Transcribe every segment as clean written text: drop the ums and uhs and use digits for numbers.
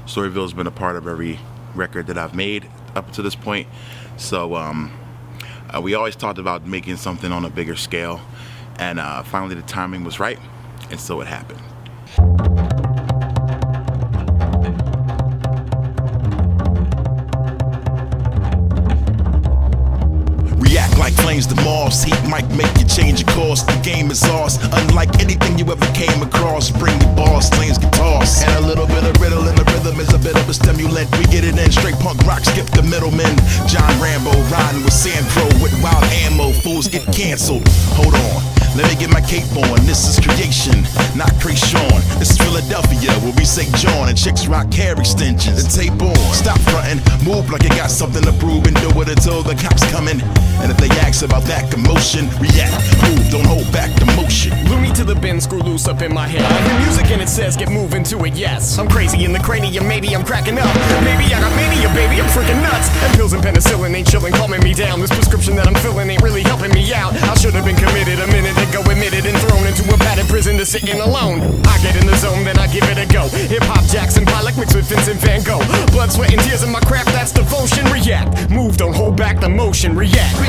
Storyville has been a part of every record that I've made up to this point. So we always talked about making something on a bigger scale, and finally the timing was right, and so it happened. React like flames, the moss. Heat might make you change your course. The game is ours, unlike anything you ever came across. Bring your balls, flames, guitars, and a little bit of riddle in the rhythm is a bit of a stimulant. We get it in, straight punk rock, skip the middleman. John Rambo riding with Sandro with wild ammo. Fools get canceled. Hold on, let me get my cape on. This is creation, not Krayshawn. This is Philadelphia, where we say John and chicks rock hair extensions. And tape on, stop frontin', move like you got something to prove, and do it until the cops coming. And if they ask about that commotion, react, move, don't hold back the motion. Glue me to the bin, screw loose up in my head. I hear music and it says get moving to it, yes. I'm crazy in the cranium, maybe I'm cracking up. Maybe I got mania, baby, I'm freaking nuts. And pills and penicillin ain't chilling, calming me down. This prescription that I'm filling ain't really helping me out. I should have been committed a minute ago, admitted and thrown into a padded prison to sitting alone. I get in the zone, then I give it a go. Hip-hop, Jackson Pollock mixed with Vincent Van Gogh. Blood, sweat, and tears in my craft, that's devotion. React, move, don't hold back the motion. React.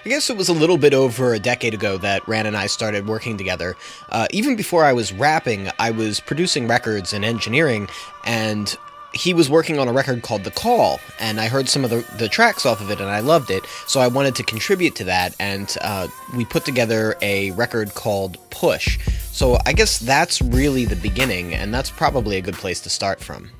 I guess it was a little bit over a decade ago that Ran and I started working together. Even before I was rapping, I was producing records and engineering, and he was working on a record called The Call, and I heard some of the tracks off of it, and I loved it, so I wanted to contribute to that, and we put together a record called Push. So I guess that's really the beginning, and that's probably a good place to start from.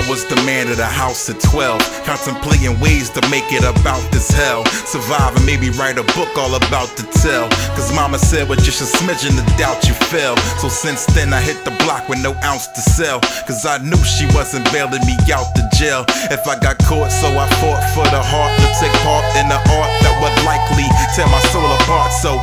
Was the man of the house at 12, contemplating ways to make it about this hell. Survive and maybe write a book all about the tell. Cause mama said with just a smidgen of doubt you fell. So since then I hit the block with no ounce to sell. Cause I knew she wasn't bailing me out the jail if I got caught, so I fought for the heart to take part in the art that would likely tear my soul apart. So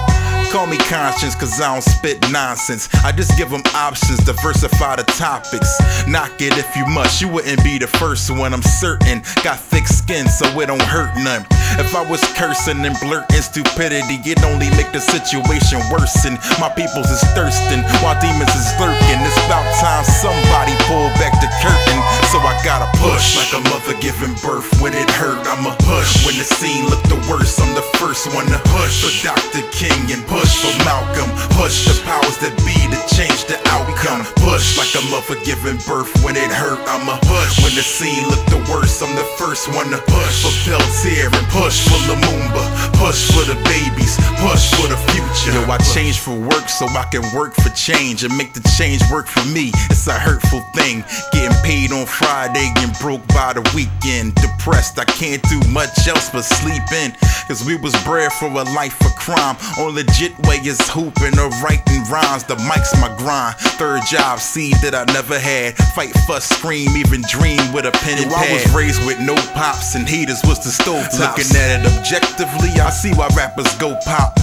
call me conscience, cause I don't spit nonsense. I just give them options, diversify the topics. Knock it if you must, you wouldn't be the first one, I'm certain. Got thick skin, so it don't hurt none. If I was cursing and blurting stupidity, it only make the situation worsen. My peoples is thirsting, while demons is lurking. It's about time somebody pull back the curtain. So I gotta push, like a mother giving birth. When it hurt, I'ma push. When the scene looked the worst, I'm the first one to push. For Dr. King and push for Malcolm. Push the powers that be to change the outcome. Push like a mother giving birth. When it hurt, I'ma push. When the scene looked the worst, I'm the first one to push. For Peltier and push for Lumumba. Push for the babies. Push for the future. Yo, I change for work so I can work for change and make the change work for me. It's a hurtful thing. Getting paid on Friday and broke by the weekend. Depressed, I can't do much else but sleep in. Cause we was bred for a life of crime. On legit way is hooping or writing rhymes. The mic's my grind. Third job, seed that I never had. Fight, fuss, scream, even dream with a pen and pad. I was raised with no pops and heaters was the stove tops. Looking at it objectively, I see why rappers go pop.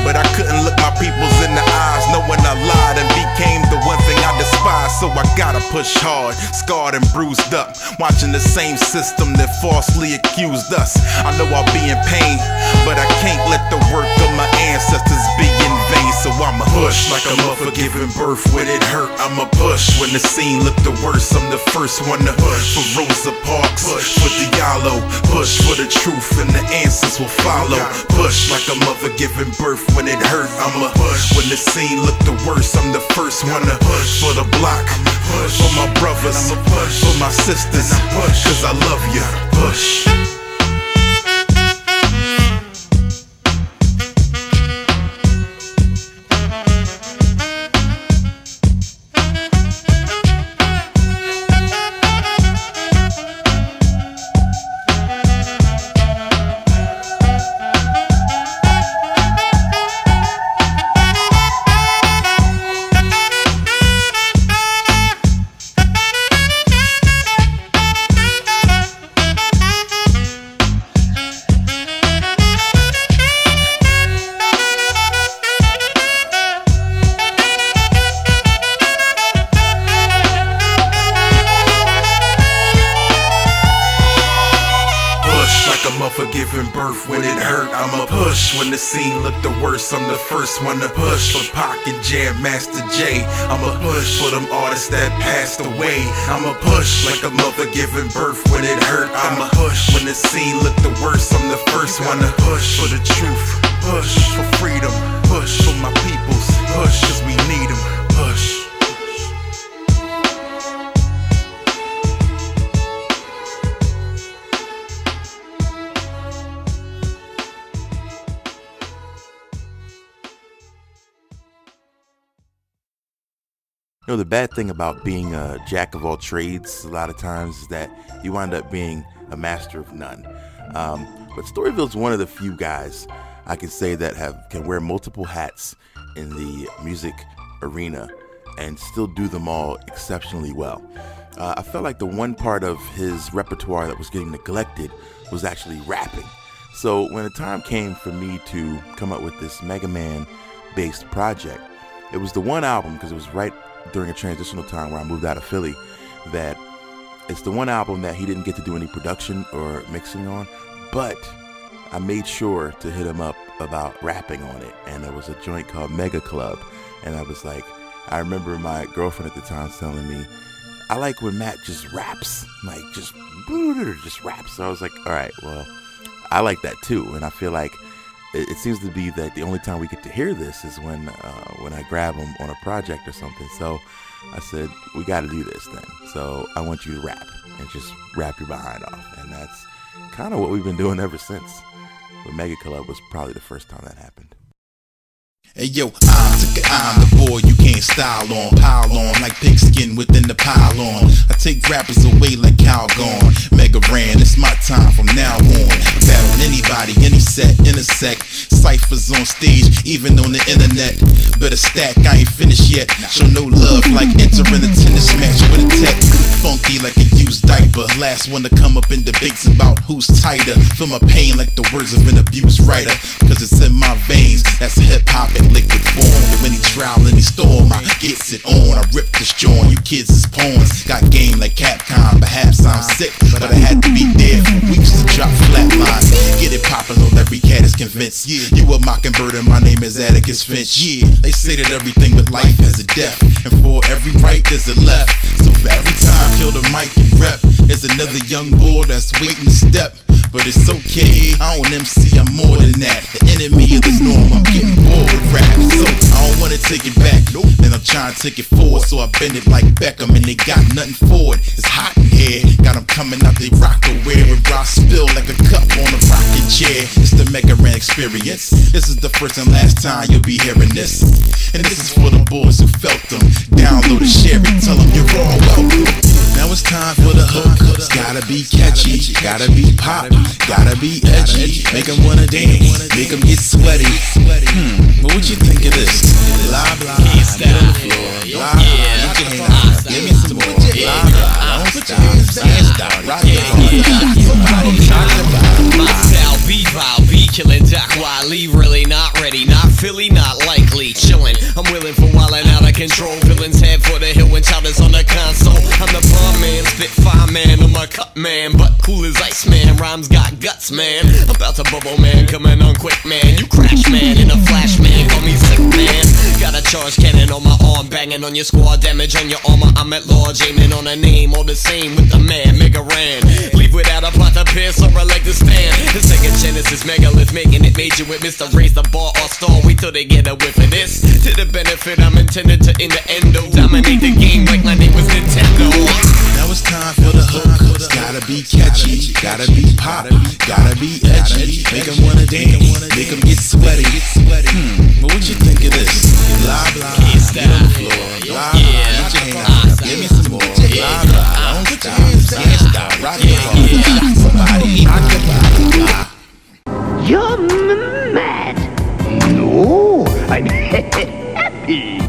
But I couldn't look my peoples in the eyes, knowing I lied and became the one thing I despise. So I gotta push hard, scarred and bruised up, watching the same system that falsely accused us. I know I'll be in pain, but I can't let the work of my ancestors be in vain. So I'ma push like a mother giving birth. When it hurt, I'ma push. When the scene looked the worst, I'm the first one to push. For Rosa Parks, push for Diallo, push for the truth and the answers will follow. Push like a mother giving birth. When it hurt, I'ma push. When the scene looked the worst, I'm the first one to push. For the block, push for my brothers, push for my sisters, push cause I love you. Push. giving birth when it hurt. I'm a push when the scene looked the worst. I'm the first one to push for Pac and Jam Master J. I'm a push for them artists that passed away. I'm a push like a mother giving birth when it hurt. I'm a push when the scene looked the worst. I'm the first one to push for the truth, push for freedom, push for my peoples, push 'cause we need them, push. You know, the bad thing about being a jack of all trades a lot of times is that you wind up being a master of none. But Storyville's one of the few guys I can say that can wear multiple hats in the music arena and still do them all exceptionally well. I felt like the one part of his repertoire that was getting neglected was actually rapping. So when the time came for me to come up with this Mega Man based project, it was the one album, because it was right during a transitional time where I moved out of Philly, that it's the one album that he didn't get to do any production or mixing on, but I made sure to hit him up about rapping on it. And there was a joint called Mega Club, and I was like, I remember my girlfriend at the time telling me, I like when Matt just raps, like just raps. So I was like, all right, well, I like that too. And I feel like it seems to be that the only time we get to hear this is when I grab him on a project or something. So I said, we got to do this then. So I want you to rap and just rap your behind off. And that's kind of what we've been doing ever since. But Mega Club was probably the first time that happened. Hey yo, I'm the boy you can't style on, pile on like pigskin within the pylon. I take rappers away like Calgon. Mega Ran, it's my time from now on. Battle anybody, any set, intersect. Ciphers on stage, even on the internet. Better stack, I ain't finished yet. Show no love like entering a tennis match with a tech. Funky like a used diaper. Last one to come up in debates about who's tighter. Feel my pain like the words of an abused writer, 'cause it's in my veins. That's hip hop in liquid form. When any trial, any storm, I gets it on. I rip this joint, you kids is pawns. Got game like Capcom, perhaps I'm sick, but I had to be dead for weeks to drop flatlines. Get it poppin' on every cat is convinced. You a mockingbird and my name is Atticus Finch. Yeah, they say that everything but life has a death, and for every right there's a left. So every time kill the mic and rep, there's another young boy that's waiting to step. But it's okay, I don't MC, I'm more than that. The enemy of the norm, I'm getting bored with rap. So I don't wanna take it back, then I'm trying to take it forward. So I bend it like Beckham and they got nothing for it. It's hot in here, got them coming out they rocker wear and rock spill like a cup on a rocking chair. It's the Mega Ran experience. This is the first and last time you'll be hearing this. And this is for the boys who felt them. Download and share it, tell them you're all welcome. Now it's time for the hook. It's gotta be catchy, gotta be pop, gotta be edgy. Make them wanna dance, make them get sweaty. But what you think of this? Blah blah, get on the floor. Blah blah, get your hands up, give me some more. Blah blah, don't stop, rock it hard. Somebody knock the bottom. My style be vile, be killing Doc Wiley. Really not ready, not Philly, not likely. Chillin', I'm willing for wildin' out of control. Villains head for the hill when Chowder's on the console. I'm the bomb man, spit fire man, I'm a cut man, but cool as ice man. Rhymes got guts man, about to bubble man, coming on quick man. You crash man in a flash man, call me sick man. Got a charge cannon on my arm, banging on your squad, damage on your armor. I'm at large, aiming on a name, all the same with the man, Mega Ran. Leave without a plot to pierce or a leg to stand. The second Genesis megalith, making it major with Mr. Raise the bar or stall. Wait till they get a whiff of this. To the benefit, I'm intended to in the endo. Dominate the game like my name was Nintendo. Now it's time for the hook. It's gotta be catchy, gotta be pop, gotta be edgy. Make them wanna dance, make them get sweaty. But what you think of this? Blah blah, get on the floor. Blah blah, get your hands up, give me some more. Blah blah, don't stop, rock it hard. Somebody knock the bottom. You're mad. No, I'm happy.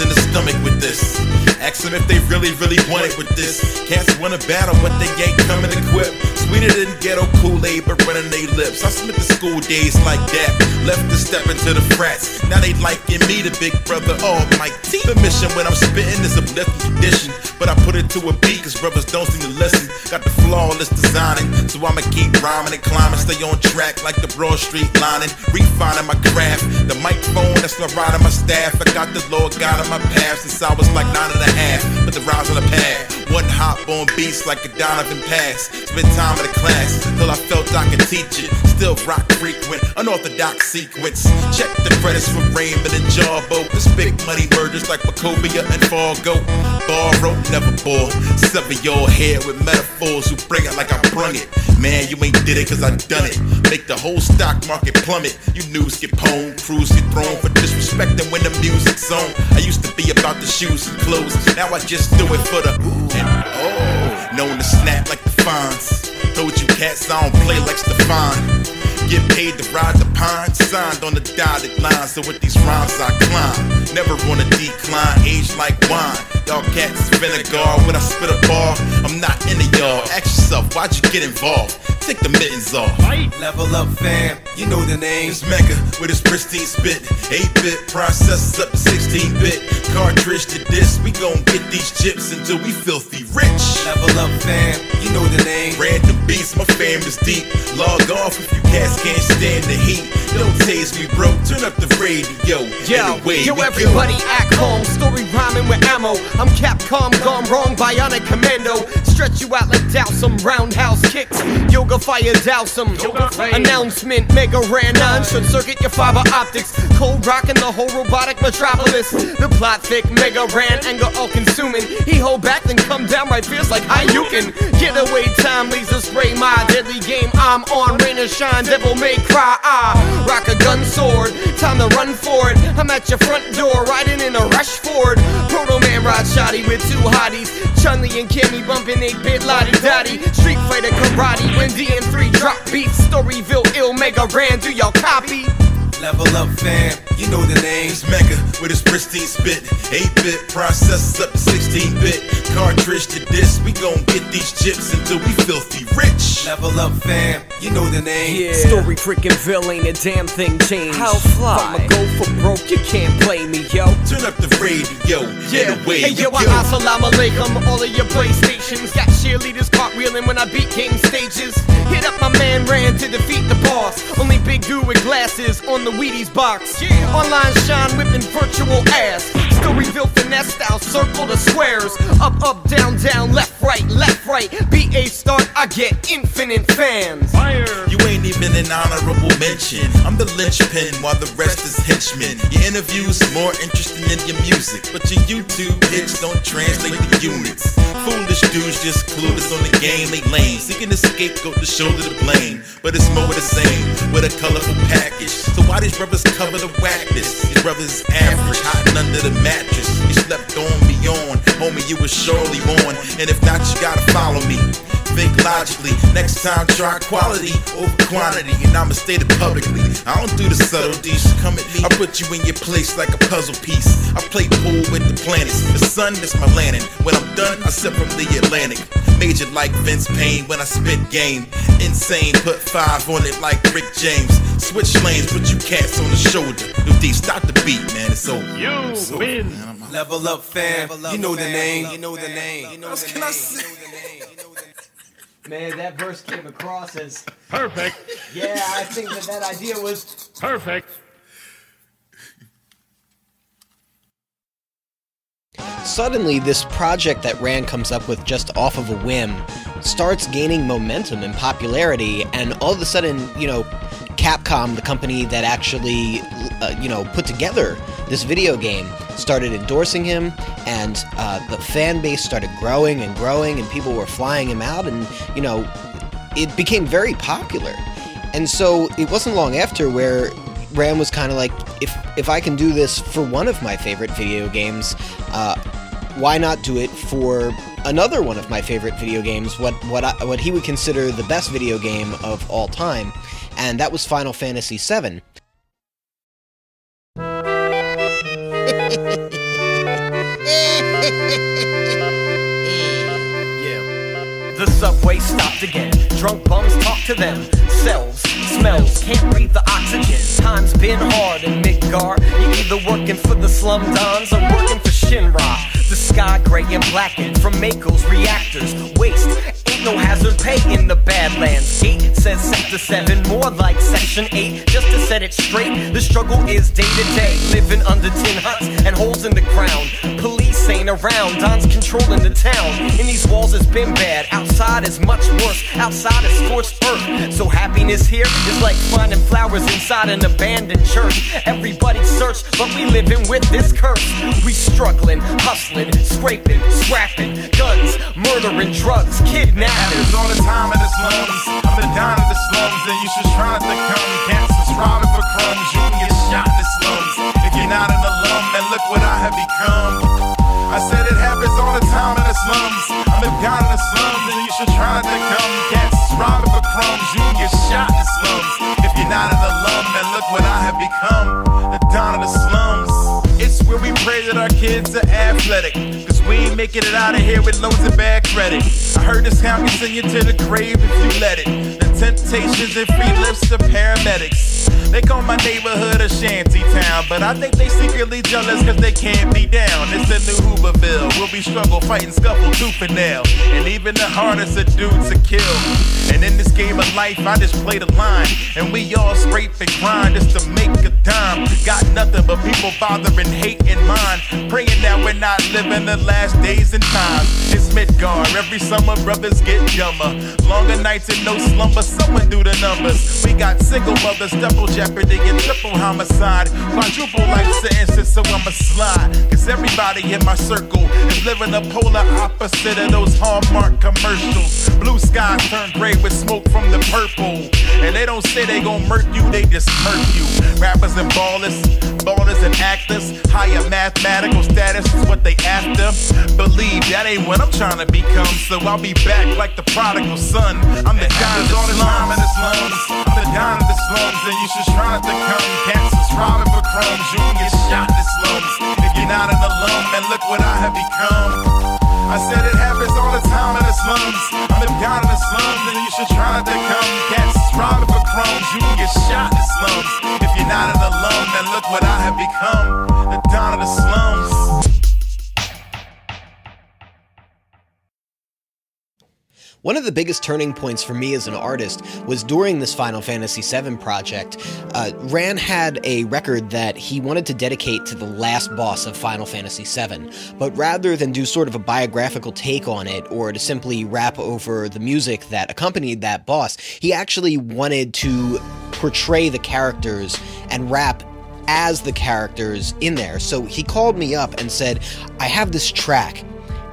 in the stomach with this. Ask them if they really want it with this. Cats wanna battle, but they ain't coming equipped. Sweeter than ghetto Kool-Aid, but running they lips. I spent the school days like that. Left to step into the frats. Now they liking me, the big brother almighty. The mission when I'm spitting is a uplifting tradition, but I put it to a beat cause brothers don't seem to listen. Got the flawless designing, so I'ma keep rhyming and climbing. Stay on track like the Broad Street lining. Refining my craft. The microphone, that's my ride on my staff. I got the Lord God on my path since I was like 9.5. Put the rhymes on the pad. One hop on beats like a Donovan pass. Spent time in the class till I felt I could teach it. Still rock frequent, unorthodox sequence. Check the credits for Raymond and Jarbo. This big money mergers like Wachovia and Fargo. Borrow, never bore. Sever your head with metaphors who bring it like I brung it. Man, you ain't did it cause I done it. Make the whole stock market plummet. You news get pwned, crews get thrown for disrespecting when the music's on. I used to be about the shoes and clothes. Now I just do it for the ooh and oh. Known to snap like the fines. Told you cats I don't play like Stefan. Get paid to ride the pine. Signed on the dotted line. So with these rhymes I climb. Never wanna decline, age like wine. Y'all cats is vinegar. When I spit a bar, I'm not into y'all. Ask yourself, why'd you get involved? Take the mittens off. Level up, fam, you know the name. It's Mega with his pristine spit. 8-bit processors up to 16-bit. Cartridge to disc, we gon' get these chips until we filthy rich. Level up, fam, you know the name. Random beats, my fam is deep. Log off if you cats can't stand the heat. Don't tase me, bro, turn up the radio. Yo, everybody act calm. Story rhyming with ammo. I'm Capcom gone wrong, bionic commando. Stretch you out like Dowsum, roundhouse kicks. Yoga fire Dowsum. Announcement, Mega Ran 9. Should circuit your fiber optics. Cold rockin' the whole robotic metropolis. The plot thick, Mega Ran, anger all consuming. He hold back, then come down right fierce like Hayukin. Get away time, laser spray my deadly game. I'm on, rain or shine, devil may cry. I rock a gun sword, time to run for it. I'm at your front door, riding in a rush Ford. Proto Man ride shoddy with two hotties. Chun-Li and Cammy bumping 8-bit lottie-dottie. Street Fighter karate when DN3 drop beats. Storyville ill Mega Ran, do y'all copy? Level up, fam, you know the name. It's Mega with his pristine spit. 8-bit processors up to 16-bit. Cartridge to disc, we gon' get these chips until we filthy rich. Level up, fam, you know the name. Yeah. Story freaking Ville ain't a damn thing changed. How fly? I'ma go for broke, you can't play me, yo. Turn up the radio, yeah. Away hey yo, assalamu alaikum, all of your PlayStations. Got cheerleaders cartwheeling when I beat game stages. Hit up my man Ran to defeat the boss. Only big dude with glasses on the Wheaties box. Yeah. Online shine whipping virtual ass. Storyville finesse style, circle the squares. Up, up, down, down, left, right, BA start, I get infinite fans. Fire. You ain't even an honorable mention. I'm the linchpin while the rest is henchmen. Your interviews more interesting than your music, but your YouTube hits don't translate to units. Foolish dudes just clueless on the game, they lame. Seeking a scapegoat to shoulder the blame, but it's more of the same with a colorful package. So why these brothers cover the whackness? These brothers is average, hiding under the mattress. You slept on me on, homie, you was surely on. And if not, you gotta follow me. Think logically, next time try quality over quantity. And I'ma state it publicly, I don't do the subtleties. Come at me, I put you in your place like a puzzle piece. I play pool with the planets. The sun is my lantern. When I'm done, I sip from the Atlantic. Major like Vince Payne when I spit game. Insane, put 5 on it like Rick James. Switch lanes, put you cats on the shoulder. Yo, D, stop the beat, man, it's over. You win. Level up, fam, you know the name. You know the name. What else can I say? Man, that verse came across as Perfect. yeah, I think that idea was Perfect. Suddenly, this project that Ran comes up with just off of a whim starts gaining momentum and popularity, and all of a sudden, you know, Capcom, the company that actually, put together this video game, started endorsing him, and the fan base started growing and growing, and people were flying him out, and, you know, it became very popular. And so it wasn't long after where Ran was kind of like, if I can do this for one of my favorite video games, why not do it for another one of my favorite video games, what he would consider the best video game of all time, and that was Final Fantasy VII. The subway stopped again. Drunk bums talk to themselves. Smells, can't breathe the oxygen. Time's been hard in Midgar. You're either working for the slum dons or working for Shinra. The sky gray and blackened from Mako's reactors. Waste, ain't no hazard pay in the Badlands. 8 says Sector 7, more like Section 8. Just to set it straight, the struggle is day to day. Living under tin huts and holes in the ground. Police ain't around, Don's controlling the town. In these walls it's been bad, outside is much worse. Outside is scorched earth. So happiness here is like finding flowers inside an abandoned church. Everybody search, but we living with this curse. We struggling, hustling, scraping, scrapping, guns, murdering, drugs, kidnapping. Happens all the time in the slums. I'm the don of the slums, and you should try not to come. Cancers robbing for crumbs, you can get shot in the slums. If you're not an alum, and look what I have become. I said it happens all the time in the slums. I'm the don of the slums, and you should try not to come. Cancers robbing for crumbs, you can get shot in the slums. If you're not an alum, and look what I have become. The don of the slums. It's where we pray that our kids are athletic, cause we ain't making it out of here with loads of bad credit. I heard this town can send you to the grave if you let it. The temptations and free lifts to paramedics. They call my neighborhood a shanty town, but I think they secretly jealous cause they can't be down. It's the new Hooverville, we'll be struggle, fighting, scuffle, tooth and nail. And even the hardest of dudes to kill. And in this game of life, I just play the line. And we all scrape and grind just to make a dime. Got nothing but people bothering, hate in mind. Praying that we're not living the last days and times. It's Midgar, every summer brothers get dumber. Longer nights and no slumber, someone do the numbers. We got single mothers, double jeopardy and triple homicide. Quadruple life sentences, so I'ma slide. Cause everybody in my circle is living the polar opposite of those Hallmark commercials. Blue skies turn gray with smoke from the purple. And they don't say they gon' murk you, they just murk you. Rappers and ballers and actors. Higher mathematical status is what they after. Believe that ain't what I'm trying to become. So I'll be back like the prodigal son. I'm the guy that's all the time in the slums. I'm the guy in the slums, and you should try not to come. Cancers robbing for crumbs, you can get shot in the slums. If you're not an alum, and look what I have become. I said it happens all the time in the slums. I'm the guy in the slums, and you should try not to come. Cancers robbing for crumbs, you can get shot in the slums. If you're not an alum, then look what I have become. The don of the slums. One of the biggest turning points for me as an artist was during this Final Fantasy VII project. Ran had a record that he wanted to dedicate to the last boss of Final Fantasy VII, but rather than do sort of a biographical take on it or to simply rap over the music that accompanied that boss, he actually wanted to portray the characters and rap as the characters in there. So he called me up and said, I have this track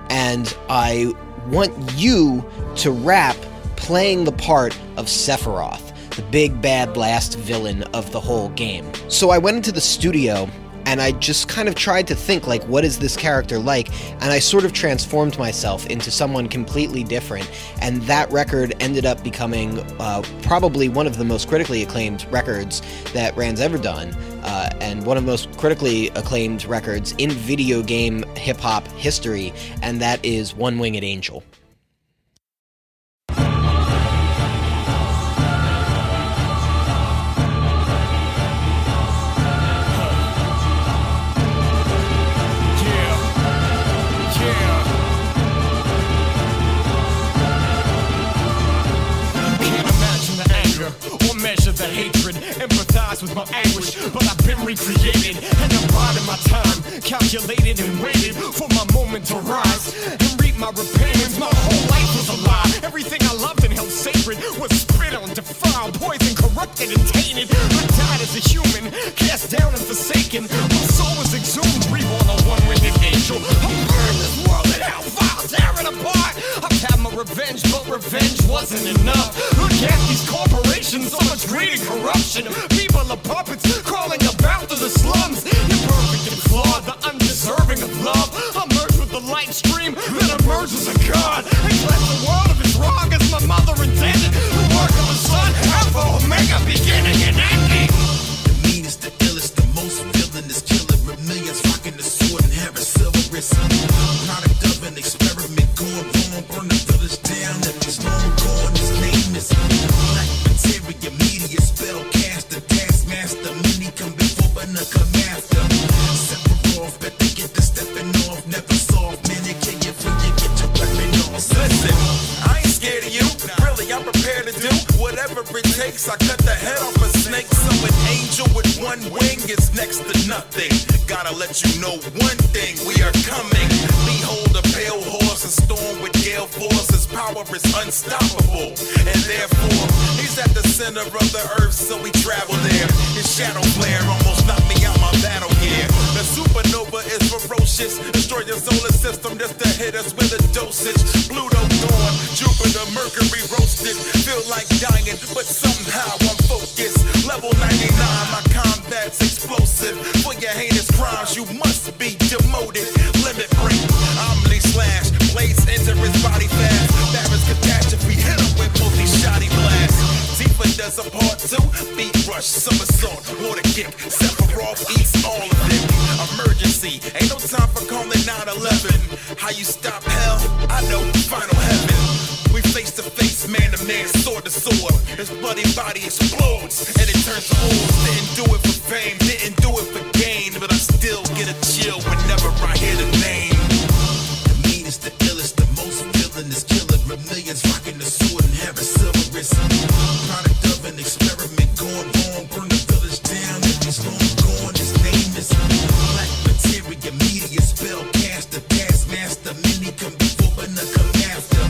and I want you to rap playing the part of Sephiroth, the big bad last villain of the whole game. So I went into the studio and I just kind of tried to think, like, what is this character like? And I sort of transformed myself into someone completely different, and that record ended up becoming probably one of the most critically acclaimed records that Rand's ever done, and one of the most critically acclaimed records in video game hip-hop history, and that is One Winged Angel. The hatred, empathize with my anguish, but I've been recreated, and I'm riding my time, calculated and waited for my moment to rise and reap my repentance. My whole life was a lie. Everything I loved and held sacred was spit on, defiled, poisoned, corrupted, and tainted. I died as a human, cast down and forsaken. My soul was exhumed, reborn a one-winged angel. I burned this world in hellfire, tearing apart. I've had my revenge, but revenge wasn't enough. Look at these corporations, so much greed and corruption. People are puppets crawling about through the slums. You're perfect and flawed, the undeserving of love. I merge with the light stream, then emerge as a god. And cleanse the world of its wrong as my mother intended. The work of a son, Alpha, Omega, beginning and ending. The meanest, the illest, the most villainous killer. With millions rocking the sword and hair of silver wrist. Product to do whatever it takes. I cut the head off a snake, so an angel with one wing is next to nothing. Gotta let you know one thing, we are coming. Behold a pale horse, a storm with gale force. His power is unstoppable, and therefore he's at the center of the earth, so we travel there. His shadow flare almost knocked me out my battle gear. The supernova is ferocious, destroy your solar system just to hit us with a dosage. Pluto gone, Jupiter, Mercury roasted. Feel like dying, but somehow I'm focused. Level 99, my combat's explosive. For your heinous crimes, you must be demoted. Limit break, Omni slash, blades enter his body fast. Barris catastrophe, hit him with multi-shotty blast. Tifa does a part 2, beat rush, somersault, water kick. Sephiroth eats all of it. Emergency, ain't no time for calling 911. How you stop hell? I know, final heaven. We face to face, man to man, sword to sword. His bloody body explodes, and it turns to oils. Didn't do it for fame, didn't do it for gain, but I still get a chill whenever I hear the name. The meanest, the illest, the most villainous killer. Millions rocking the sword and having silverist. Product of an experiment gone wrong, burn the village down. If he's long gone, his name is Black Materia, media spell caster, taskmaster. Many come before, but none come after.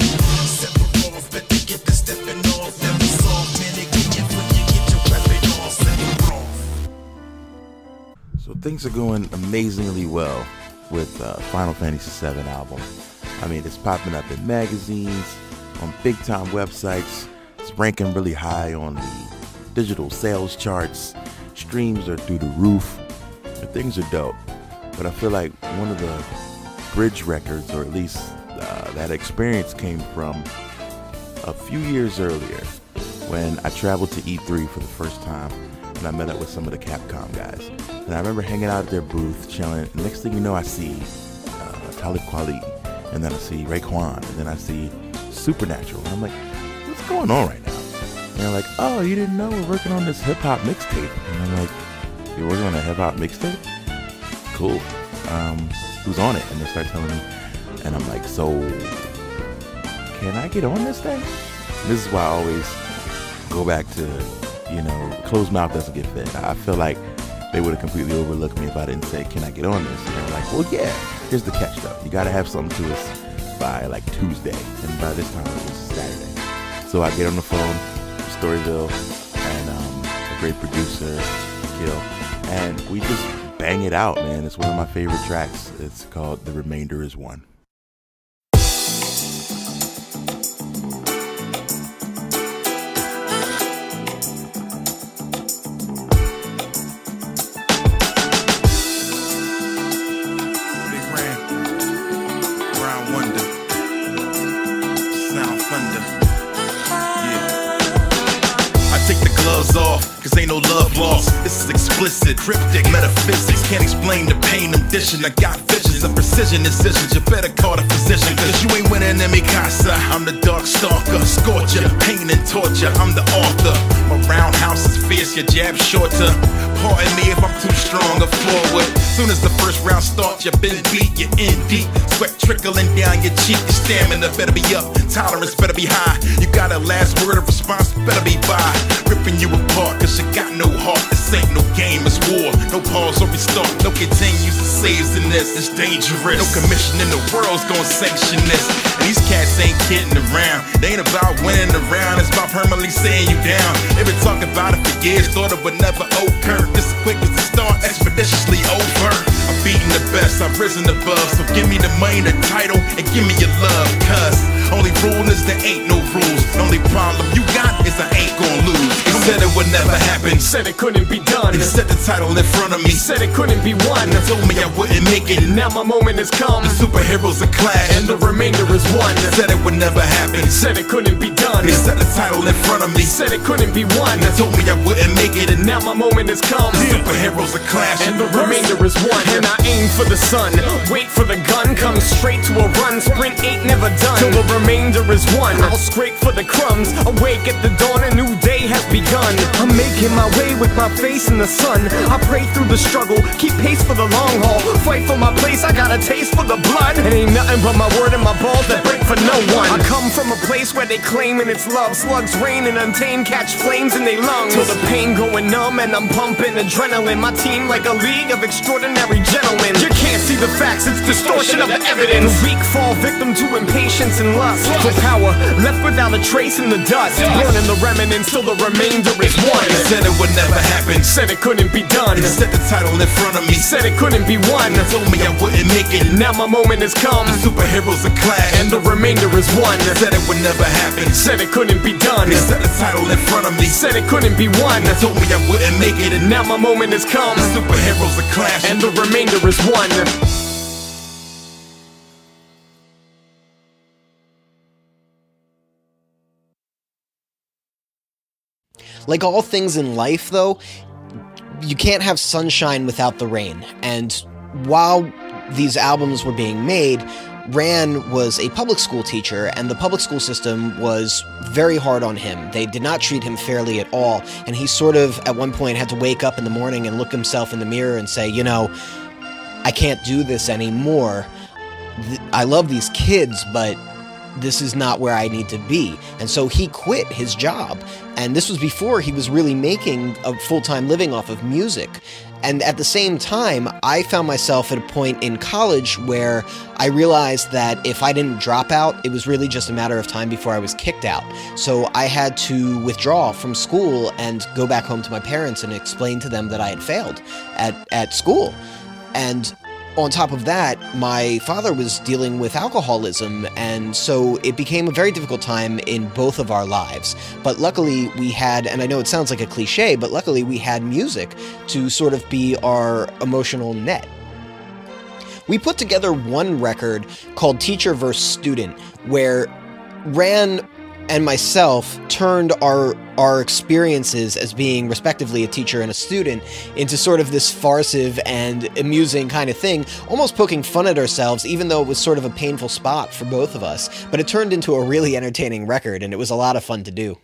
Sephiroth, better get the stepping off. Never solve, man, they get you when you get your weapon off. Sephiroth. So things are going amazingly well with Final Fantasy VII album. I mean, it's popping up in magazines, on big-time websites. It's ranking really high on the digital sales charts. Streams are through the roof. Things are dope. But I feel like one of the bridge records, or at least that experience, came from a few years earlier when I traveled to E3 for the first time, and I met up with some of the Capcom guys. And I remember hanging out at their booth, chilling. And next thing you know, I see Talib Kweli, and then I see Raekwon, and then I see Supernatural. And I'm like, what's going on right now? And they're like, oh, you didn't know we're working on this hip-hop mixtape. And I'm like, you're working on a hip-hop mixtape? Cool. Who's on it? And they start telling me, and I'm like, so can I get on this thing? And this is why I always go back to, you know, closed mouth doesn't get fed. I feel like they would have completely overlooked me if I didn't say, can I get on this? And they were like, well, yeah. Here's the catch, though. You got to have something to us by, like, Tuesday. And by this time, it was Saturday. So I get on the phone with Storyville and a great producer, Gil, and we just bang it out, man. It's one of my favorite tracks. It's called The Remainder Is One. Off, cause ain't no love lost. This is explicit, cryptic metaphysics. Can't explain the pain I'm dishing. I got visions of precision incisions. You better call the physician, cause you ain't winning in mi casa. I'm the dark stalker, scorcher, pain and torture. I'm the author. My roundhouse is fierce, your jab shorter. Pardon me if I'm too strong or forward. Soon as the first round starts, you've been beat, you're in deep. Sweat trickling down your cheek. Your stamina better be up, tolerance better be high. You got a last word of response, better be by. Ripping you apart, cause you got no heart. This ain't no game, it's war. No pause or restart, no continues to saves in this. It's dangerous. No commission in the world's gonna sanction this. And these cats ain't kidding around. They ain't about winning around, it's about permanently saying you down. They been talking about it for years, thought it would never occur. This quick as the start, expeditiously over. I'm beating the best, I've risen above. So give me the money, the title, and give me your love. Cause only rule is there ain't no rules. The only problem you got is I ain't gonna lose. He said it would never happen, Said it couldn't be done. he set the title in front of me. Said it couldn't be won. He told me I wouldn't make it. Now my moment has come. The superheroes are clash, And the remainder is one. Said it would never happen. Said it couldn't be done. He set the title in front of me. Said it couldn't be won. He told me I wouldn't make it. And now my moment has come. The superheroes are clash, And the remainder is one. And I aim for the sun, wait for the gun, come straight to a run. Sprint ain't never done till the remainder is one. I'll scrape for the crumbs, awake at the dawn, a new day day has begun. I'm making my way with my face in the sun. I pray through the struggle, keep pace for the long haul. Fight for my place, I got a taste for the blood. It ain't nothing but my word and my balls that break for no one. I come from a place where they claiming it's love. Slugs rain and untamed catch flames in they lungs. Till the pain going numb and I'm pumping adrenaline. My team like a league of extraordinary gentlemen. You can't see the facts, it's distortion of the evidence. The weak fall victim to impatience and lust. For power, left without a trace in the dust. Burning the remnants till the remainder is one. Said it would never happen. Said it couldn't be done. Set the title in front of me. Said it couldn't be won. Told me I wouldn't make it. Now my moment has come. Superheroes are clash. And the remainder is one. Said it would never happen. Said it couldn't be done. Set the title in front of me. Said it couldn't be won. Told me I wouldn't make it. And now my moment has come. Superheroes are clash. And the remainder is one. Like all things in life, though, you can't have sunshine without the rain. And while these albums were being made, Ran was a public school teacher, and the public school system was very hard on him. They did not treat him fairly at all, and he sort of, at one point, had to wake up in the morning and look himself in the mirror and say, you know, I can't do this anymore. I love these kids, but this is not where I need to be. And so he quit his job. And this was before he was really making a full-time living off of music. And at the same time, I found myself at a point in college where I realized that if I didn't drop out, it was really just a matter of time before I was kicked out. So I had to withdraw from school and go back home to my parents and explain to them that I had failed at school. And on top of that, my father was dealing with alcoholism, and so it became a very difficult time in both of our lives. But luckily we had, and I know it sounds like a cliche, but luckily we had music to sort of be our emotional net. We put together one record called Teacher vs. Student, where Ran and myself turned our experiences as being respectively a teacher and a student into sort of this farcive and amusing kind of thing, almost poking fun at ourselves, even though it was sort of a painful spot for both of us. But it turned into a really entertaining record, and it was a lot of fun to do.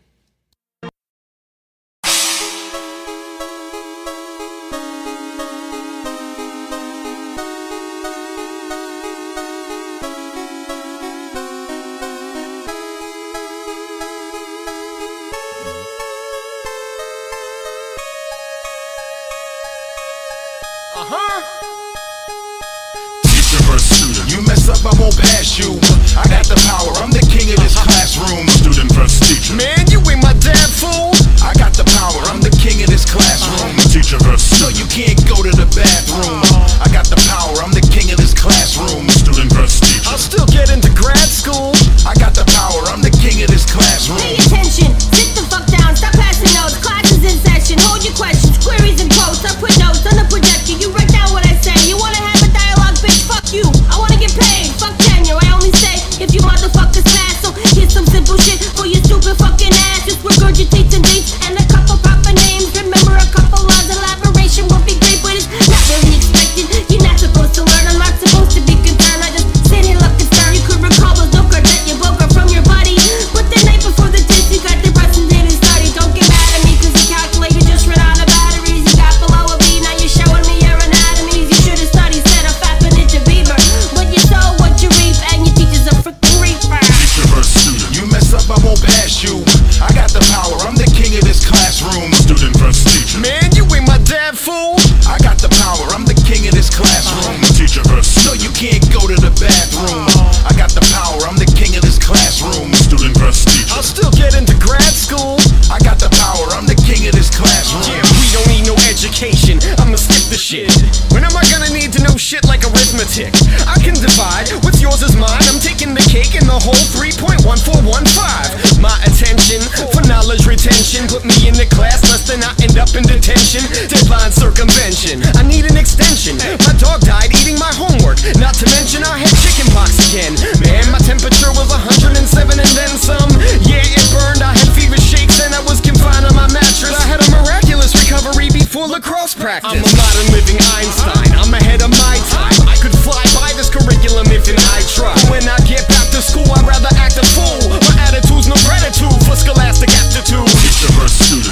I won't pass you. I got the power, I'm the king of this classroom. Student versus teacher. Man, you ain't my dad, fool. I got the power, I'm the king of this classroom. Teacher versus student. So you can't go to the bathroom. I got the power, I'm the king of this classroom. Student versus teacher. I'll still get into grad school. I got the power, I'm the king of this classroom. Pay attention, sit the fuck down, stop passing notes. Class is in session, hold your questions, queries and quotes. I put notes on the projector, you write down what I say. You wanna have a dialogue, bitch, fuck you. I wanna get paid, fuck tenure. I only say if you motherfuckers pass. So here's some simple shit for your stupid fucking ass. Just regurgitate some dates and a couple proper names. Remember a couple lines, elaboration would be great, but it's not really expected. You're not supposed to learn, I'm not supposed to be concerned. I just sit here looking stern. You could recall a joker that you woke up from your buddy, but the night before the test you got depressed and didn't study. Don't get mad at me cause the calculator just ran out of batteries. You got below a B, now you're showing me your anatomies. You should've studied, said I'm fat for Ninja Beaver, but you sow what you reap and your teacher's a freaking reaper. Teacher versus student. You mess up, I won't pass you. I got the power, I'm the king of this classroom. Student versus teacher. Man, you ain't my dad, fool. I got the power, I'm the king of this classroom. Teacher versus. So you can't go to the bathroom. I got the power, I'm the king of this classroom. Student versus teacher. I'll still get into grad school. I got the power, I'm the king of this classroom. Yeah, we don't need no education, I'ma skip the shit. When am I gonna need to know shit like arithmetic? I can divide, what's yours is mine. I'm taking the cake and the whole 3.1415. My attention for knowledge retention put me in the class less than I end up in detention. Deadline circumvention, I need an extension. My dog died eating my homework, not to mention I had chicken pox again. Man, my temperature was 107 and then some. Yeah, it burned, I had fever shakes and I was confined on my mattress. I had a miraculous recovery before lacrosse practice. I'm a modern living Einstein, I'm ahead of my time. I could fly by this curriculum if I try. When I get back to school, I'd rather act a fool. My attitude's no gratitude for scholastic aptitude. Teacher versus student.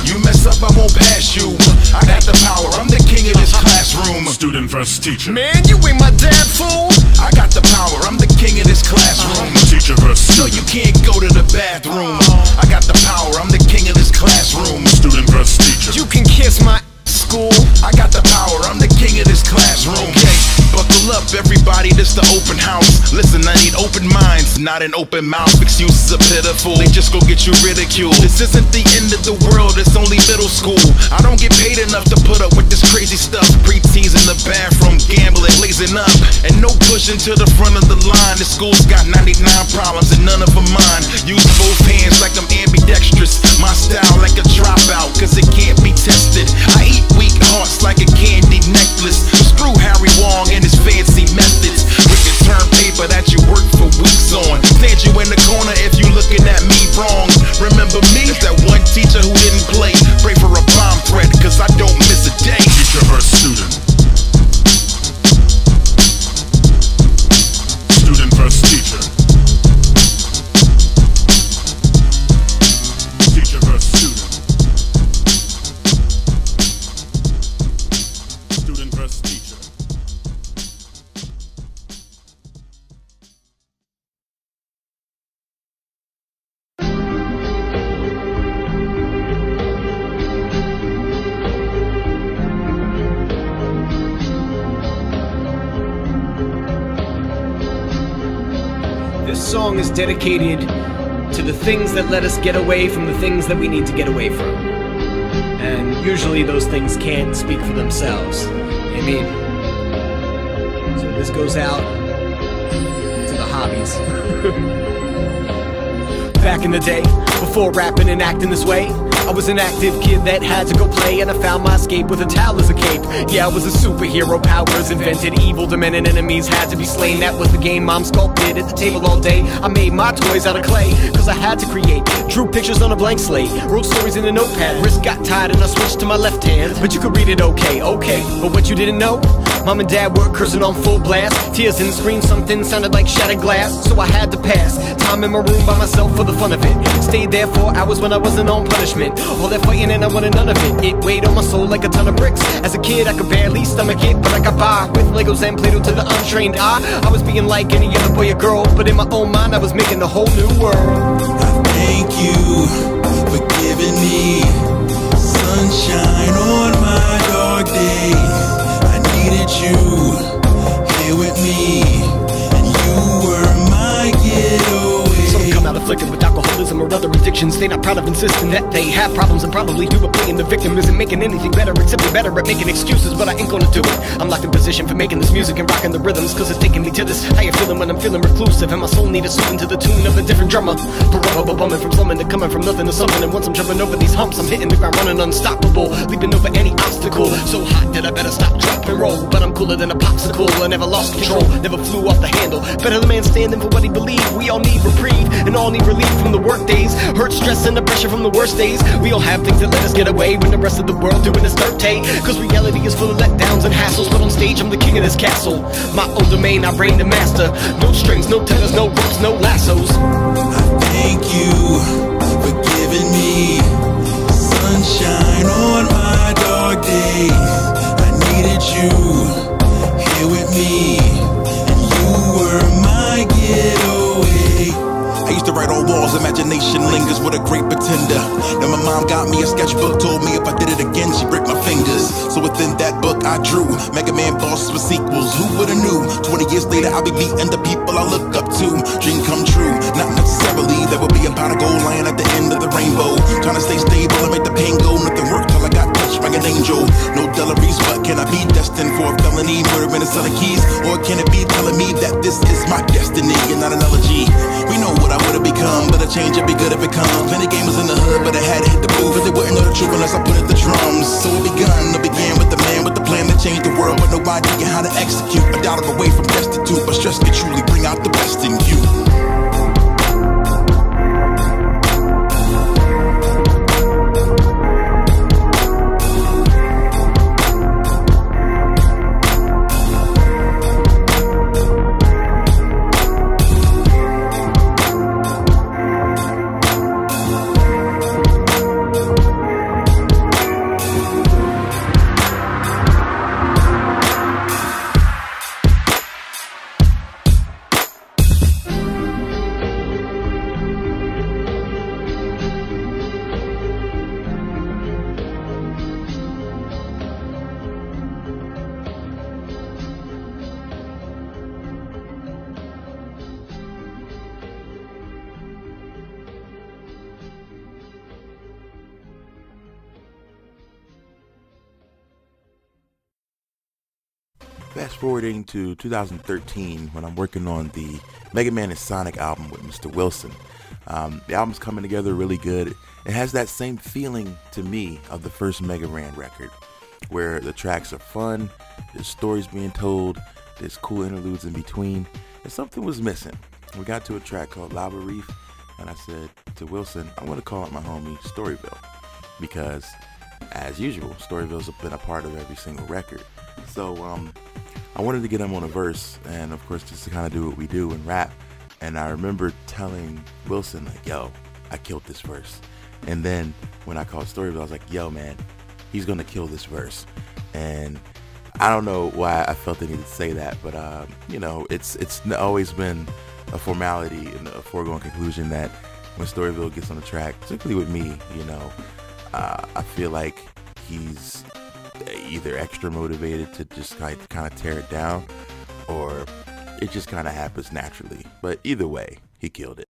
versus teacher. Man, you ain't my dad, fool. I got the power, I'm the king of this classroom. Teacher versus No, you can't go to the bathroom. I got the power, I'm the king of this classroom. student versus teacher. You can kiss my school. I got the power, I'm the king of this classroom. Okay, buckle up everybody, this the open house. Listen, I need open minds, not an open mouth. Excuses are pitiful, they just go get you ridiculed. This isn't the end of the world, it's only middle school. I don't get paid enough to put up with this crazy stuff. Preteens in the bathroom, gambling, blazing up. And no pushing to the front of the line. The school's got 99 problems and none of them mine. Use both hands like I'm ambidextrous. My style like a dropout, cause it can't be tested. I eat weak hearts like a candy necklace. Screw Harry Wong and his fancy methods. We can turn paper that you work for weeks on. Stand you in the corner if you looking at me wrong. Remember me? It's that one teacher who didn't play. Pray for a bomb threat, cause I don't miss a day. Teacher versus student. Student versus teacher. Teacher versus student. Student versus teacher. This song is dedicated to the things that let us get away from the things that we need to get away from. And usually those things can't speak for themselves. I mean, so this goes out to the hobbies. Back in the day, before rapping and acting this way, I was an active kid that had to go play, and I found my escape with a towel as a cape. Yeah, I was a superhero, powers invented, evil demanding enemies had to be slain. That was the game mom sculpted at the table all day. I made my toys out of clay, cause I had to create. Drew pictures on a blank slate, wrote stories in a notepad. Wrist got tired and I switched to my left hand, but you could read it okay. But what you didn't know? Mom and dad were cursing on full blast. Tears in the screen, something sounded like shattered glass. So I had to pass time in my room by myself for the fun of it. Stayed there for hours when I wasn't on punishment. All that fighting and I wanted none of it. It weighed on my soul like a ton of bricks. As a kid I could barely stomach it, but I got by with Legos and Play-Doh to the untrained eye. I was being like any other boy or girl, but in my own mind I was making a whole new world. I thank you for giving me sunshine on my dark days. I needed you here with me, and you were my getaway. Some come out afflicted with alcoholism or other addictions. They not proud of insisting that they have problems and probably do, but playing the victim isn't making anything better, except you're better at making excuses, but I ain't gonna do it. I'm locked in position for making this music and rocking the rhythms, cause it's taking me to this. How you feeling when I'm feeling reclusive and my soul need a soothing to the tune of a different drummer? Bumming from slumming to coming from nothing to something, and once I'm jumping over these humps I'm hitting the ground running unstoppable, leaping over any obstacle. So hot that I better stop, drop and roll, but I'm cooler than a popsicle. I never lost control, never flew off the handle. Better the man standing for what he believed. We all need reprieve and all need relief from the work days, hurt, stress, and the pressure from the worst days. We all have things that let us get away when the rest of the world doing this dirt day. Cause reality is full of letdowns and hassles, but on stage I'm the king of this castle. My own domain, I reign the master. No strings, no tethers, no ropes, no lassos. I thank you for giving me sunshine on my dark days. I needed you here with me, and you were my getaway. I used to write on walls, imagination lingers with a great pretender. Then my mom got me a sketchbook, told me if I did it again, she'd break my fingers. So within that book I drew Mega Man bosses with sequels, who would've knew? 20 years later I'll be meeting the people I look up to. Dream come true, not necessarily there will be a pot of gold lying at the end of the rainbow. Trying to stay stable and make the pain go, nothing worked till I got touched by an angel. No deliveries, but can I be destined for a felony, murder and selling keys? Or can it be telling me that this is my destiny and not an elegy? We know what I would've become, but a change would be good if it comes. Plenty gamers in the hood, but I had to hit the booth, but they wouldn't know the truth unless I put it the drums. So it began with the man with the plan to change the world, but no idea how to execute. A dollar away from destitute, but stress can truly bring out the best in you. Fast forwarding to 2013 when I'm working on the Mega Man and Sonic album with Mr. Wilson. The album's coming together really good. It has that same feeling to me of the first Mega Man record, where the tracks are fun, there's stories being told, there's cool interludes in between, and something was missing. We got to a track called Lava Reef, and I said to Wilson, I want to call out my homie Storyville, because as usual, Storyville's been a part of every single record. So I wanted to get him on a verse, and of course just to kind of do what we do and rap. And I remember telling Wilson, like, yo, I killed this verse. And then when I called Storyville, I was like, yo, man, he's gonna kill this verse. And I don't know why I felt the need to say that, but you know, it's always been a formality and a foregone conclusion that when Storyville gets on the track, particularly with me, you know, I feel like he's either extra motivated to just kind of tear it down, or it just kind of happens naturally. But either way, he killed it.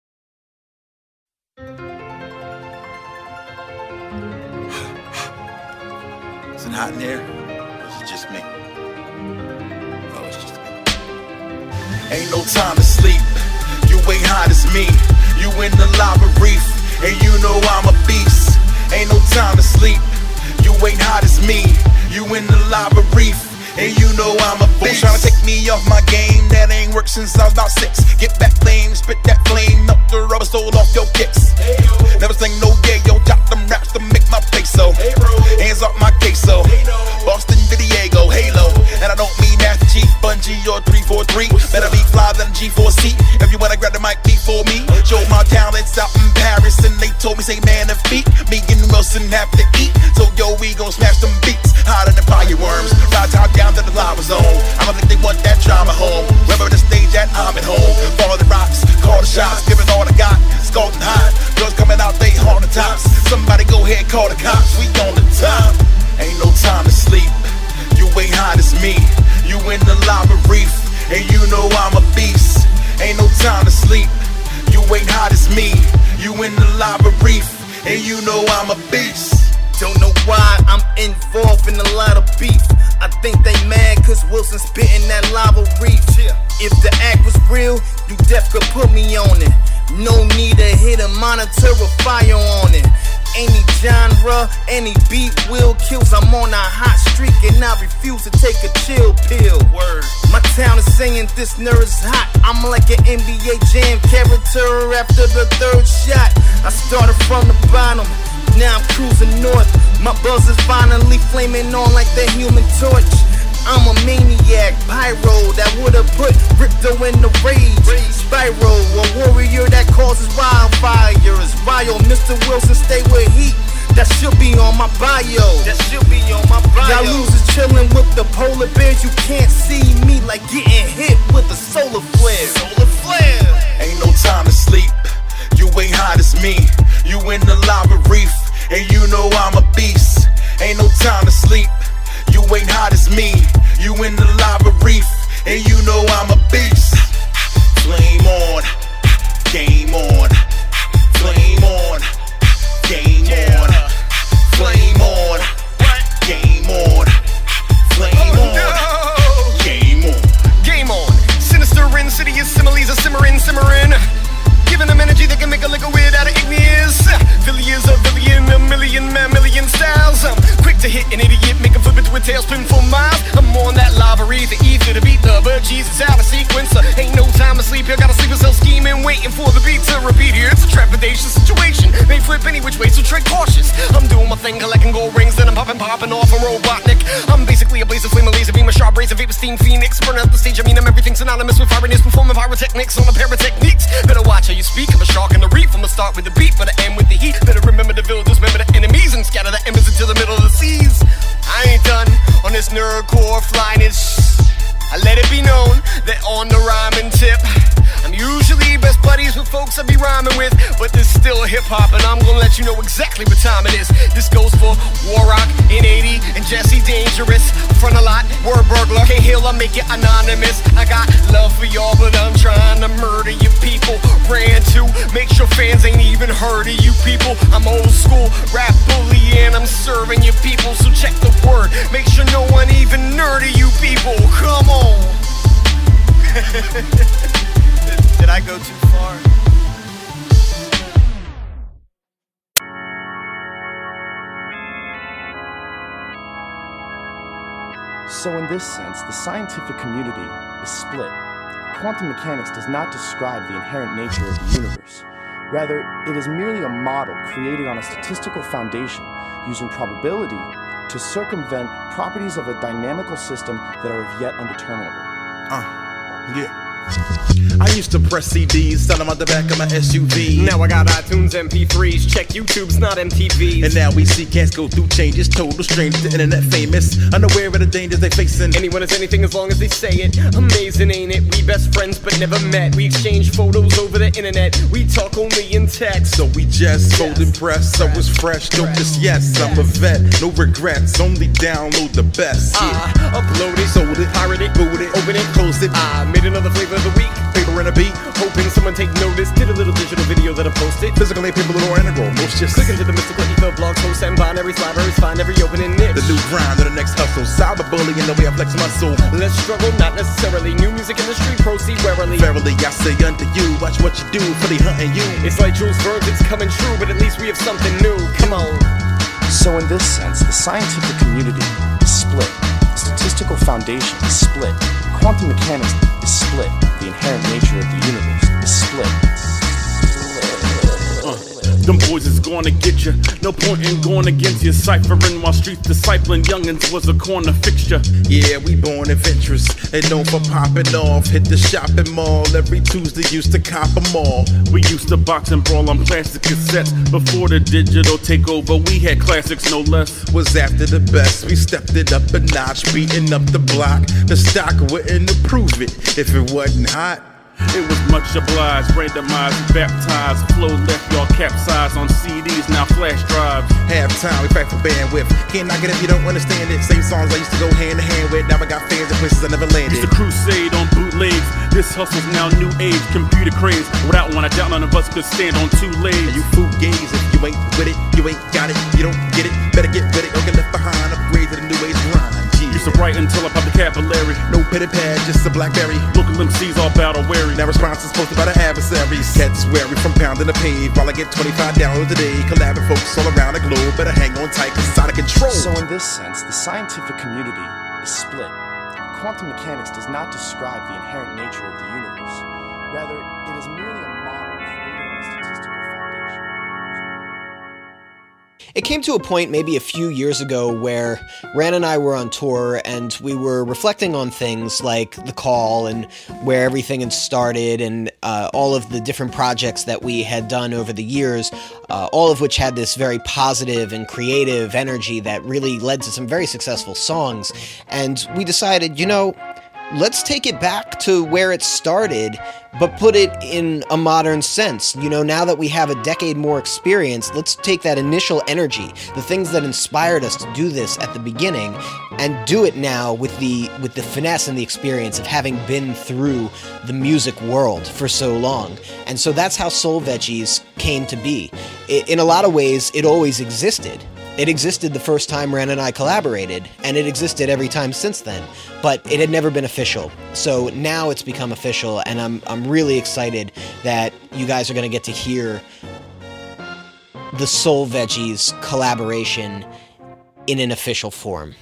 Is it hot in here? Or is it just me? Oh, it's just me. Ain't no time to sleep. You ain't hot as me. You in the lava reef, and you know I'm a beast. Ain't no time to sleep. You ain't hot as me. You in the lava reef, and you know I'm a beast. Trying to take me off my game, that ain't worked since I was about 6. Get back lame, spit that flame, melt the rubber soul off your kicks. Never sing no yeah, yo, drop them raps to make my peso. Hands off my queso. Boston, Diego, Halo. And I don't mean Master Chief, Bungie, or 343. Better be fly than a G4C. If you wanna grab the mic before me, show my talents out in Paris, and they told me, say man of feet. Me and Wilson have to eat, so yo, we gon' smash them beats. Hotter than fireworms, ride top down to the lava zone. I don't think they want that drama home. Wherever the stage at, I'm at home. Follow the rocks, call the shots, giving all I got. Scalding hot, girls coming out, they on the tops. Somebody go ahead, call the cops, we on the top. Ain't no time to sleep. You ain't hot as me. You in the lava reef, and you know I'm a beast. Ain't no time to sleep. You ain't hot as me. You in the lava reef, and you know I'm a beast. Don't know why I'm involved in a lot of beef. I think they mad cause Wilson spitting that lava reef. If the act was real, you def could put me on it. No need to hit a monitor or fire on it. Any genre, any beat will kills. I'm on a hot streak and I refuse to take a chill pill. Word. My town is saying this nerd is hot. I'm like an NBA Jam character after the third shot. I started from the bottom, now I'm cruising north. My buzz is finally flaming on like the Human Torch. I'm a maniac, pyro that would've put Ripto in the rage. Spyro, a warrior that causes wildfires. Bio, Mr. Wilson, stay with heat. That should be on my bio. That should be on my bio. Y'all losers chilling with the polar bears. You can't see me like getting hit with a solar flare. Solar flare. Ain't no time to sleep. You ain't hot as me. You in the lava reef, and you know I'm a beast. Ain't no time to sleep. You ain't hot as me. You in the lava reef, and you know I'm a beast. Flame on, game on. Flame on, game on. Flame on, game on. Flame on, game on. Game on. Sinister insidious similes are simmering. Giving them energy that can make a liquid out of igneous. Philly is a billion, a million, man, million styles. I'm quick to hit an idiot, make a flip into a tailspin for miles. I'm on that lava reef, the ether to beat the Veggies. It's out of sequence, ain't no time to sleep here. Gotta sleep yourself scheming, waiting for the beat to repeat here. It's a trepidation situation, may flip any which way, so tread cautious. I'm doing my thing, collecting gold rings, then I'm popping off a Robotnik. I'm basically a blaze of flame, a laser beam, a sharp razor, vapor, steam, phoenix. Burn out the stage, I mean I'm everything synonymous with fireness, performing pyrotechnics on a pair of techniques. Better watch how you speak, I'm a shark in the reef. I'ma start with the beat, but I end with the heat. Better remember the villagers, remember the enemies, and scatter the embers into the middle of the seas. I ain't done on this nerdcore flyness. I let it be known that on the rhyming tip, I'm usually best buddies with folks I be rhyming with, but this still hip-hop, and I'm gonna let you know exactly what time it is. This goes for Warrock, N80, and Jesse Dangerous. Front a lot, word burglar, can't heal, I make it anonymous. I got love for y'all, but I'm trying to murder you people. Ran to make sure fans ain't even heard of you people. I'm old school, rap bully, and I'm serving you people, so check the word. Make sure no one even nerd of you people. Come on. Did I go too far? So in this sense, the scientific community is split. Quantum mechanics does not describe the inherent nature of the universe. Rather, it is merely a model created on a statistical foundation using probability to circumvent properties of a dynamical system that are as yet undeterminable. Yeah. I used to press CDs, sell them out the back of my SUV. Now I got iTunes, MP3s, check YouTube's not MTVs. And now we see cats go through changes, total strangers to internet famous, unaware of the dangers they facing. Anyone is anything as long as they say it. Amazing, ain't it? We best friends but never met. We exchange photos over the internet. We talk only in text. So we just folded press. I was fresh, dopest, yes. I'm a vet, no regrets. Only download the best. Yeah. Upload it, sold it, pirate it, boot it, open it, closed it. I made another flavor of the week. Paper and a beat, hoping someone take notice. Did a little digital video that I posted. Physical and paper, little integral. Most just click into the mystical ether, blog posts and binaries, libraries, find every opening niche. The new grind of the next hustle, cyberbullying the way I flex my soul. Let's struggle, not necessarily. New music industry, proceed warily. Verily, I say unto you, watch what you do, for they hunting you. It's like Jules Verne's, it's coming true, but at least we have something new. Come on. So in this sense, the scientific community is split. The statistical foundation is split. Quantum mechanics is split. The inherent nature of the universe is split. Them boys is gonna get you. No point in going against you. Ciphering while streets discipling youngins was a corner fixture. Yeah, we born adventurous and known for popping off. Hit the shopping mall every Tuesday, used to cop them all. We used to box and brawl on plastic cassettes. Before the digital takeover, we had classics no less. Was after the best, we stepped it up a notch, beating up the block. The stock wouldn't approve it if it wasn't hot. It was much obliged, randomized, baptized. Flow left y'all capsized on CDs, now flash drives. Halftime, we fight for bandwidth. Can't knock it if you don't understand it. Same songs I used to go hand to hand with. Now I got fans in places I never landed. Used to crusade on bootlegs. This hustle's now new age, computer craze. Without one, I doubt none of us could stand on two legs. You fugazi if you ain't with it, you ain't got it, you don't get it. Better get with it or get left behind. Upgrade to the new age grind. Used to write until I popped the capillary. No pen and pad, just a BlackBerry. Local MCs all battle weary. Now responses posted by the adversaries. Cats wary from pounding the pave while I get 25 downloads a day. Collabing folks all around the globe. Better hang on tight, cause it's out of control. So in this sense, the scientific community is split. Quantum mechanics does not describe the inherent nature of the universe. Rather, it is merely a model created on a statistical foundation. It came to a point maybe a few years ago where Ran and I were on tour and we were reflecting on things like The Call and where everything had started and all of the different projects that we had done over the years, all of which had this very positive and creative energy that really led to some very successful songs. And we decided, you know, let's take it back to where it started, but put it in a modern sense. You know, now that we have a decade more experience, let's take that initial energy, the things that inspired us to do this at the beginning, and do it now with the finesse and the experience of having been through the music world for so long. And so that's how Soul Veggies came to be. In a lot of ways, it always existed. It existed the first time Ran and I collaborated, and it existed every time since then, but it had never been official. So now it's become official, and I'm really excited that you guys are going to get to hear the Soul Veggies collaboration in an official form.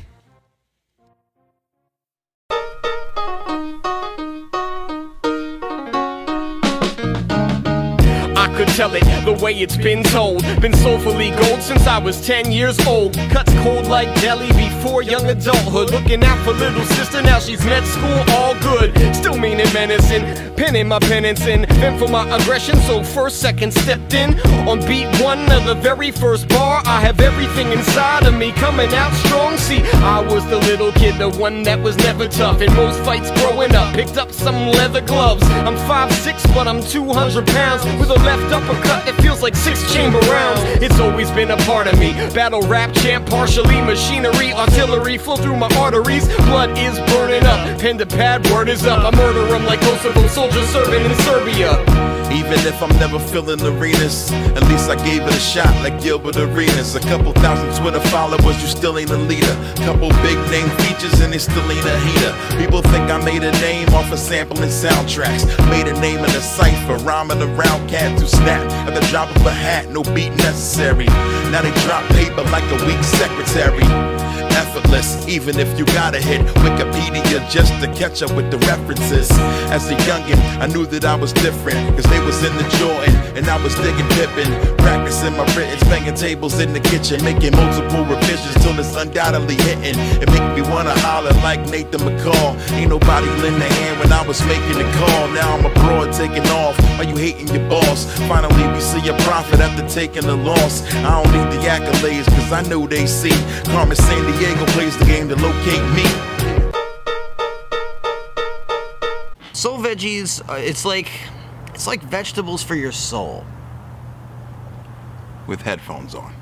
Could tell it the way it's been told. Been soulfully gold since I was 10 years old. Cuts cold like deli before young adulthood. Looking out for little sister, now she's med school, all good. Still mean and menacing, penning my penance in. Then for my aggression, so first, second stepped in. On beat one of the very first bar, I have everything inside of me coming out strong. See, I was the little kid, the one that was never tough. In most fights growing up, picked up some leather gloves. I'm 5'6", but I'm 200 pounds. With a left uppercut, it feels like 6 chamber rounds. It's always been a part of me. Battle rap champ, partially machinery, artillery flow through my arteries. Blood is burning up, pen to pad, word is up. I murder them like Kosovo soldiers serving in Serbia. Even if I'm never filling arenas, at least I gave it a shot like Gilbert Arenas. A couple thousand Twitter followers, you still ain't a leader. Couple big name features and it still ain't a heater. People think I made a name off of sampling soundtracks. Made a name in a cipher, rhyming around cats who snap at the drop of a hat, no beat necessary. Now they drop paper like a weak secretary. Effortless, even if you gotta hit Wikipedia just to catch up with the references. As a youngin', I knew that I was different, cause they was in the Jordan and I was digging Pippin. Practicing my written, banging tables in the kitchen, making multiple revisions till it's undoubtedly hitting. It make me wanna holler like Nathan McCall. Ain't nobody lend a hand when I was making the call. Now I'm abroad taking off, why you hating your boss? Finally we see a profit after taking a loss. I don't need the accolades cause I know they see Carmen San Diego plays the game to locate me. Soul Veggies, it's like vegetables for your soul. With headphones on.